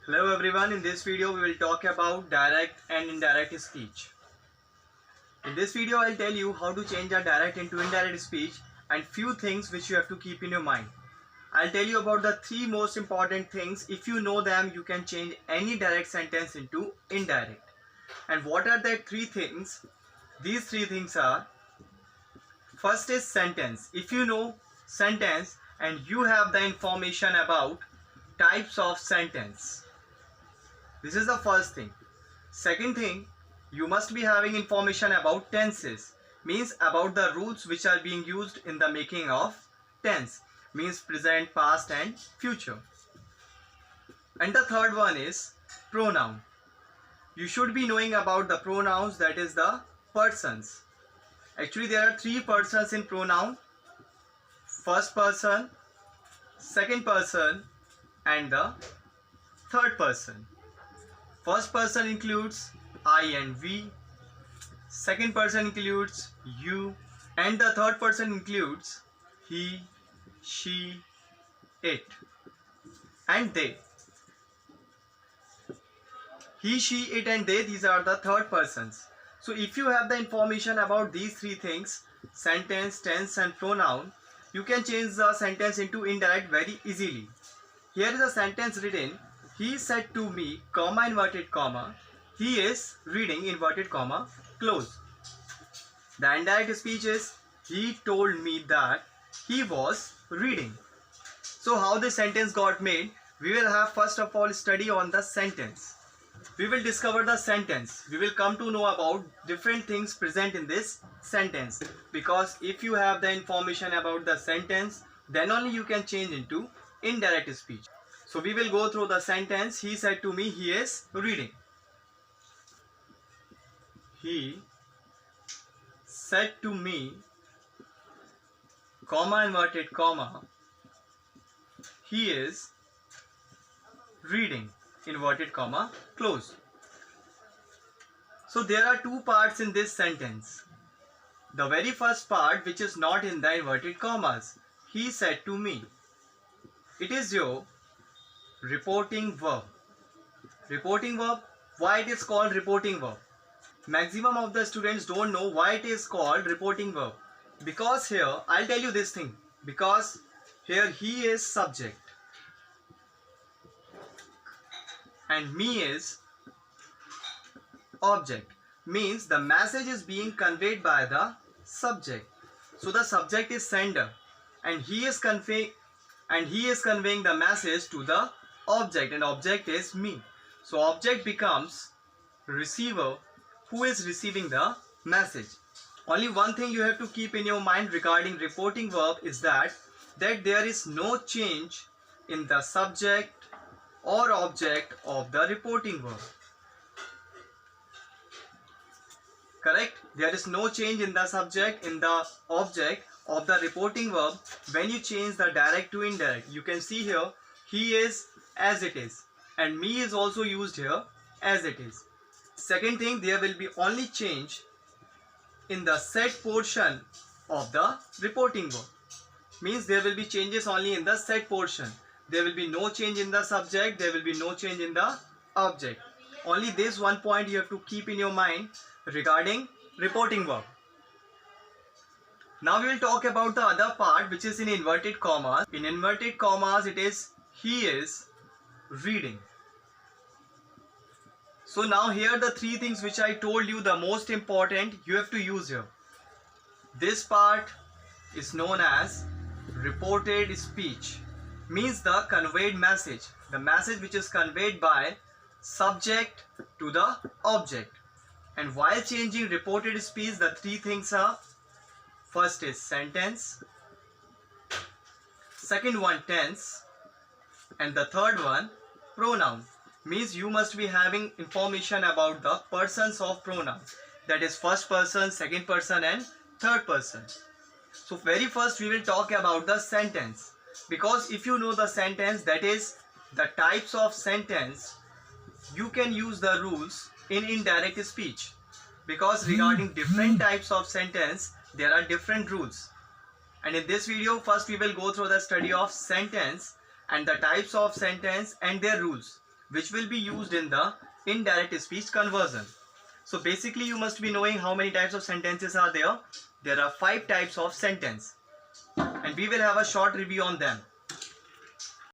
Hello everyone, in this video we will talk about direct and indirect speech. In this video I'll tell you how to change a direct into indirect speech and few things which you have to keep in your mind. I'll tell you about the three most important things. If you know them, you can change any direct sentence into indirect. And what are the three things? These three things are: first is sentence. If you know sentence and you have the information about types of sentence, this is the first thing. Second thing, you must be having information about tenses, means about the rules which are being used in the making of tense, means present, past and future. And the third one is pronoun. You should be knowing about the pronouns, that is the persons. Actually there are three persons in pronoun: first person, second person and the third person. First person includes I and we, second person includes you, and the third person includes he, she, it and they. He, she, it and they, these are the third persons. So if you have the information about these three things, sentence, tense and pronoun, you can change the sentence into indirect very easily. Here is a sentence written: he said to me, comma, inverted comma, he is reading, inverted comma, close. The indirect speech is: he told me that he was reading. So how this sentence got made? We will have first of all study on the sentence. We will discover the sentence. We will come to know about different things present in this sentence. Because if you have the information about the sentence, then only you can change into indirect speech. So we will go through the sentence. He said to me, he is reading. He said to me, comma, inverted comma, he is reading, inverted comma, close. So there are two parts in this sentence. The very first part, which is not in the inverted commas, he said to me, it is your reporting verb. Reporting verb. Why it is called reporting verb? Maximum of the students don't know why it is called reporting verb. Because here, I'll tell you this thing. Because here he is subject and me is object. Means the message is being conveyed by the subject. So the subject is sender and he is conveying the message to the object, and object is me. So object becomes receiver who is receiving the message. Only one thing you have to keep in your mind regarding reporting verb is that there is no change in the subject or object of the reporting verb. Correct? There is no change in the subject, in the object of the reporting verb when you change the direct to indirect. You can see here, he is as it is and me is also used here as it is. Second thing, there will be only change in the said portion of the reporting verb. Means there will be changes only in the said portion. There will be no change in the subject, there will be no change in the object. Only this one point you have to keep in your mind regarding reporting verb. Now we will talk about the other part, which is in inverted commas. In inverted commas it is he is reading. So now here the three things which I told you, the most important, you have to use here. This part is known as reported speech. Means the conveyed message. The message which is conveyed by subject to the object. And while changing reported speech, the three things are: first is sentence, second one tense, and the third one pronoun. Means you must be having information about the persons of pronoun, that is first person, second person and third person. So very first we will talk about the sentence, because if you know the sentence, that is the types of sentence, you can use the rules in indirect speech. Because regarding different types of sentence, there are different rules. And in this video, first we will go through the study of sentence and the types of sentence and their rules. which will be used in the indirect speech conversion. So basically you must be knowing how many types of sentences are there. There are 5 types of sentence and we will have a short review on them.